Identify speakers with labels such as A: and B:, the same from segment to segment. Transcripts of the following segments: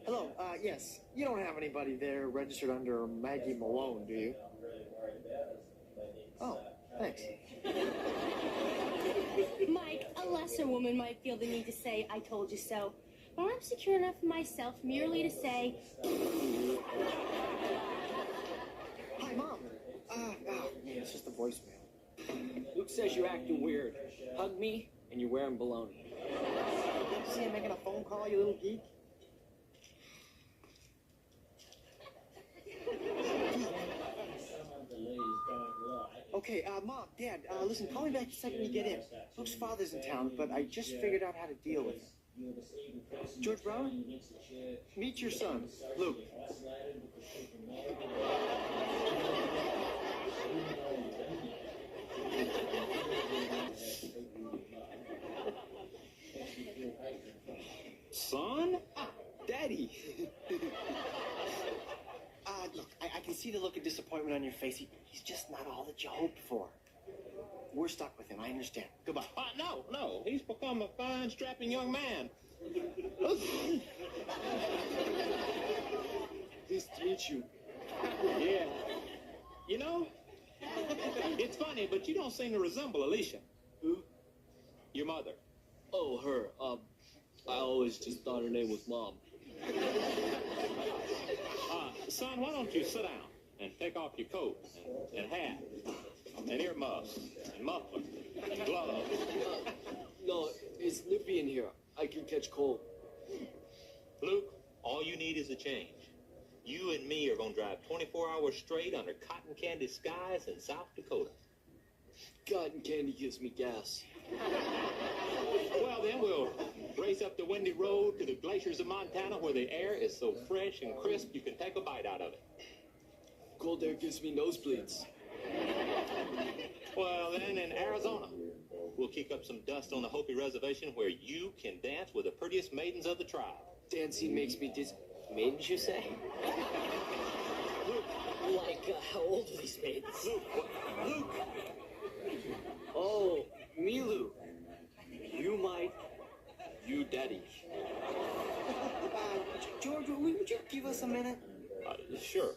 A: Hello, yes. You don't have anybody there registered under Maggie Malone, do you? Oh, thanks.
B: Mike, a lesser woman might feel the need to say, I told you so. But I'm secure enough in myself merely to say...
A: Hi, Mom. It's just a voicemail.
C: Luke says you're acting weird. Hug me, and you're wearing baloney.
A: See him making a phone call, you little geek? Okay, Mom, Dad, listen, call me back the second you get in. Luke's father's in town, but I just figured out how to deal with him. George Brown, meet your son, Luke.
C: Son? Daddy.
A: Look, I can see the look of disappointment on your face. He's just not all that you hoped for. We're stuck with him, I understand. Goodbye.
D: No. He's become a fine, strapping young man.
A: Pleased to meet you.
D: Yeah. You know, it's funny, but you don't seem to resemble Alicia.
C: Who?
D: Your mother.
C: Oh, her. I always just thought her name was Mom.
D: Son, why don't you sit down and take off your coat and hat and earmuffs and muffler and gloves?
C: No, it's nippy in here. I can catch cold.
D: Luke, all you need is a change. You and me are going to drive 24 hours straight under cotton candy skies in South Dakota.
C: Cotton candy gives me gas.
D: Well, then we'll race up the windy road to the glaciers of Montana where the air is so fresh and crisp you can take a bite out of it.
C: Cold air gives me nosebleeds.
D: Well, then in Arizona, we'll kick up some dust on the Hopi Reservation where you can dance with the prettiest maidens of the tribe.
C: Dancing makes me maidens, you say? Like, how old are these maidens?
D: Luke!
C: Oh, Milu. You daddy.
A: George, would you give us a minute?
D: Sure.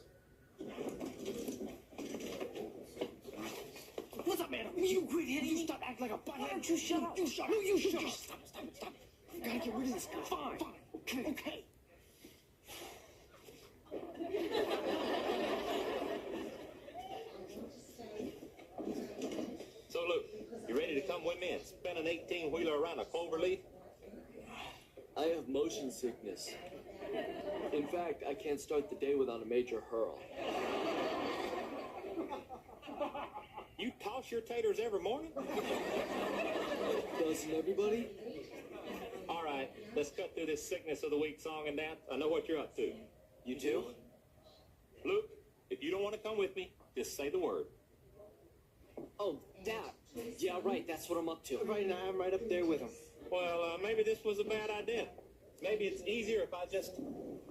A: What's up, man? You quit hitting me? Stop acting like a butthead. Why don't you shut up? You shut up. You shut up. Stop. You gotta get rid of this guy. Fine. Okay.
D: So, Luke, you ready to come with me and spin an 18-wheeler around a clover leaf?
C: I have motion sickness. In fact, I can't start the day without a major hurl.
D: You toss your taters every morning?
C: Doesn't everybody?
D: All right, let's cut through this sickness of the week song and dance. I know what you're up to.
C: You too?
D: Luke, if you don't want to come with me, just say the word.
C: Oh, Dad. Yeah, right, that's what I'm up to.
A: Right now, I'm right up there with him.
D: Well, maybe this was a bad idea. Maybe it's easier if I just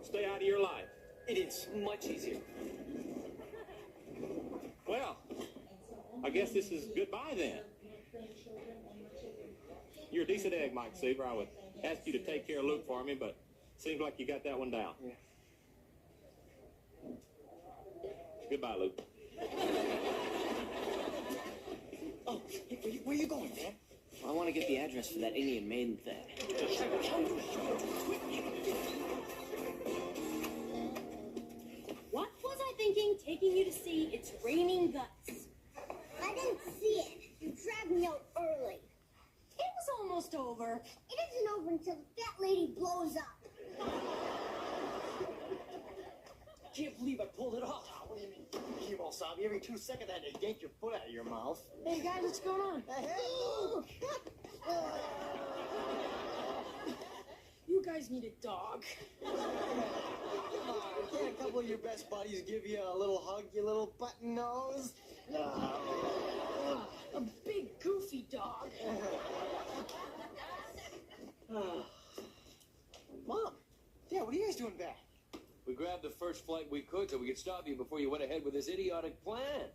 D: stay out of your life.
C: It is much easier.
D: Well, I guess this is goodbye then. You're a decent egg, Mike Seaver. I would ask you to take care of Luke for me, but seems like you got that one down.
A: Yeah.
D: Goodbye, Luke.
A: Oh, hey, where you going, man?
C: I want to get the address for that Indian maiden thing.
B: What was I thinking taking you to see It's Raining Guts?
E: I didn't see it. You dragged me out early.
B: It was almost over.
E: It isn't over until the fat lady blows up.
A: Can't believe I pulled it off. What do you mean? Kimosabi, every 2 seconds I had to yank your foot out of your mouth.
B: Hey guys, what's going on? You guys need a dog.
A: Can't a couple of your best buddies give you a little hug, you little button nose?
B: A big goofy dog.
A: Mom, Dad, what are you guys doing back?
C: We grabbed the first flight we could so we could stop you before you went ahead with this idiotic plan.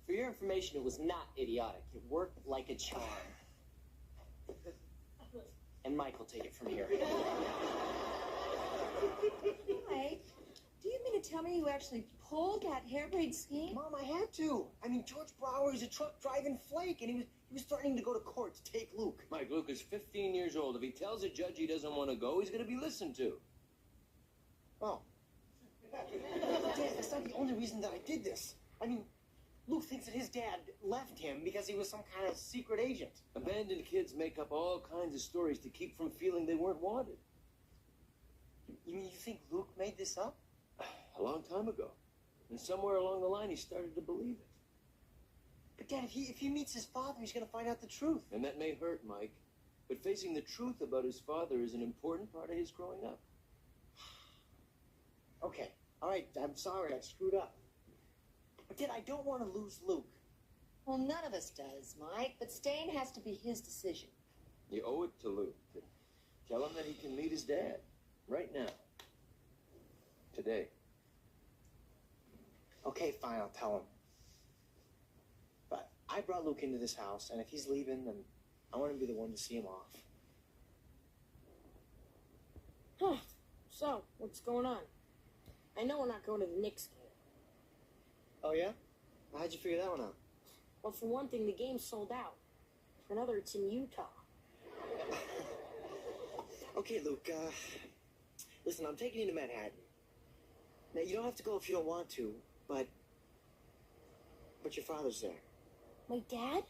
F: For your information, it was not idiotic. It worked like a charm.
A: and Mike will take it from here.
F: Mike, do you mean to tell me you actually pulled that harebrained scheme?
A: Mom, I had to. I mean, George Brower is a truck-driving flake, and he was threatening to go to court to take Luke.
C: Mike, Luke is 15 years old. If he tells a judge he doesn't want to go, he's going to be listened to.
A: Oh. Dad, that's not the only reason that I did this. I mean, Luke thinks that his dad left him because he was some kind of secret agent.
C: Abandoned kids make up all kinds of stories to keep from feeling they weren't wanted.
A: You mean you think Luke made this up?
C: A long time ago. And somewhere along the line, he started to believe it.
A: But Dad, if he meets his father, he's going to find out the truth.
C: And that may hurt, Mike. But facing the truth about his father is an important part of his growing up.
A: Okay, all right, I'm sorry, I screwed up. But Dad, I don't want to lose Luke.
F: Well, none of us does, Mike, but staying has to be his decision.
C: You owe it to Luke to tell him that he can meet his dad. Right now. Today.
A: Okay, fine, I'll tell him. But I brought Luke into this house, and if he's leaving, then I want to be the one to see him off.
G: Huh. So, what's going on? I know we're not going to the Knicks game.
A: Oh, yeah? How'd you figure that one out?
G: Well, for one thing, the game's sold out. For another, it's in Utah.
A: Okay, Luke, listen, I'm taking you to Manhattan. Now, you don't have to go if you don't want to, but your father's there.
G: My dad?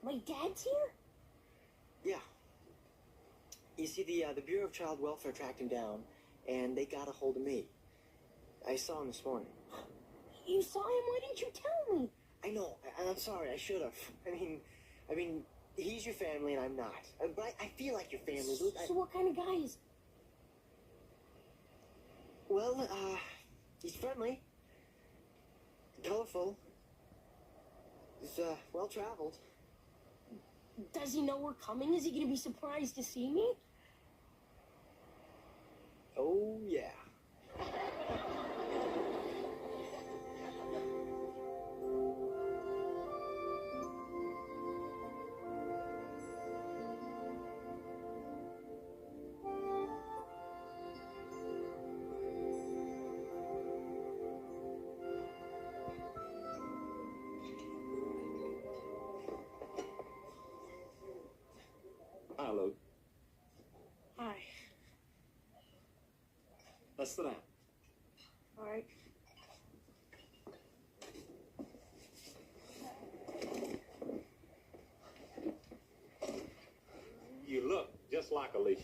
G: My dad's here?
A: Yeah. You see, the Bureau of Child Welfare tracked him down, and they got a hold of me. I saw him this morning.
G: You saw him? Why didn't you tell me?
A: I know, and I'm sorry, I should have. I mean, he's your family, and I'm not. But I feel like your family, Luke.
G: So what kind of guy is
A: Well, he's friendly, colorful, he's, well-traveled.
G: Does he know we're coming? Is he going to be surprised to see me?
A: Oh, yeah.
D: Hi, Luke.
G: Hi.
D: Let's sit down.
G: All right.
D: You look just like Alicia.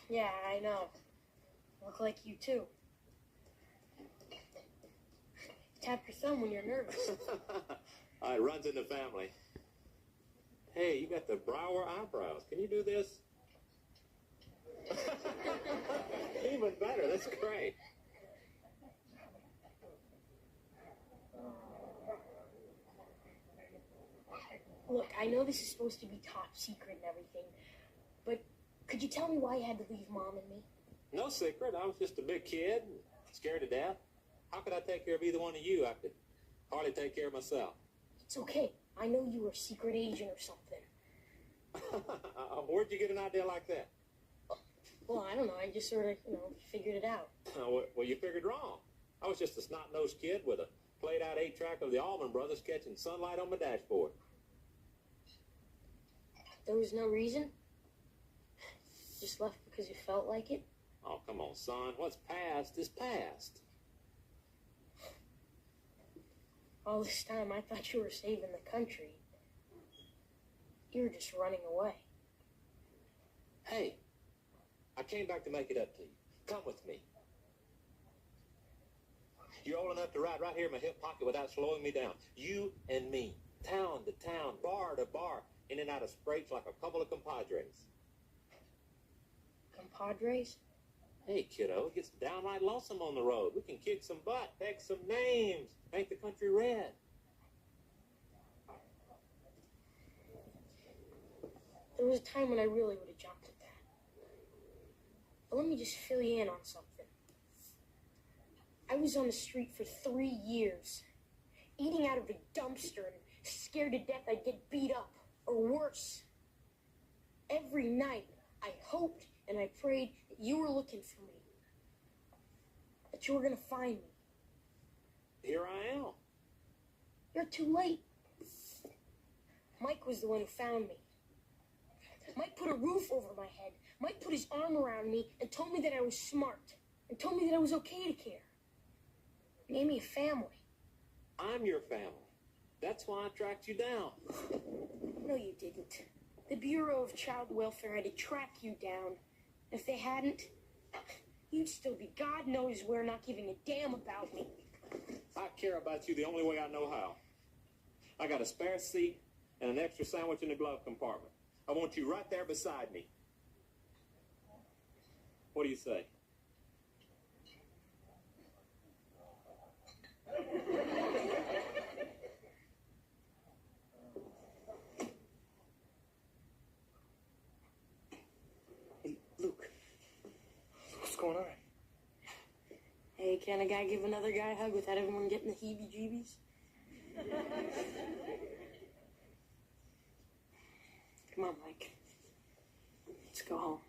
G: Yeah, I know. Look like you, too. Tap your thumb when you're nervous.
D: It runs in the family. Hey, you got the Brower eyebrows. Can you do this? Even better. That's great.
G: Look, I know this is supposed to be top secret and everything, but could you tell me why you had to leave Mom and me?
D: No secret. I was just a big kid, scared to death. How could I take care of either one of you? I could hardly take care of myself.
G: It's okay. I know you were a secret agent or something.
D: Where'd you get an idea like that?
G: Well, I don't know. I just sort of, figured it out.
D: Well, you figured wrong. I was just a snot-nosed kid with a played-out 8-track of the Allman Brothers catching sunlight on my dashboard.
G: There was no reason? Just left because you felt like it?
D: Oh, come on, son. What's past is past.
G: All this time, I thought you were saving the country. You were just running away.
D: Hey, I came back to make it up to you. Come with me. You're old enough to ride right here in my hip pocket without slowing me down. You and me. Town to town, bar to bar, in and out of scrapes like a couple of compadres.
G: Compadres?
D: Hey, kiddo, it gets downright lonesome on the road. We can kick some butt, take some names, paint the country red.
G: There was a time when I really would have jumped at that. But let me just fill you in on something. I was on the street for 3 years, eating out of a dumpster and scared to death I'd get beat up, or worse. Every night, I hoped and I prayed that you were looking for me. That you were gonna find me.
D: Here I am.
G: You're too late. Mike was the one who found me. Mike put a roof over my head. Mike put his arm around me and told me that I was smart. And told me that I was okay to care. He gave me a family.
D: I'm your family. That's why I tracked you down.
G: No, you didn't. The Bureau of Child Welfare had to track you down. If they hadn't, you'd still be God knows where, not giving a damn about me.
D: I care about you the only way I know how. I got a spare seat and an extra sandwich in the glove compartment. I want you right there beside me. What do you say?
A: Hey, Luke. What's going on?
G: Hey, can a guy give another guy a hug without everyone getting the heebie-jeebies? Come on, Mike. Let's go home.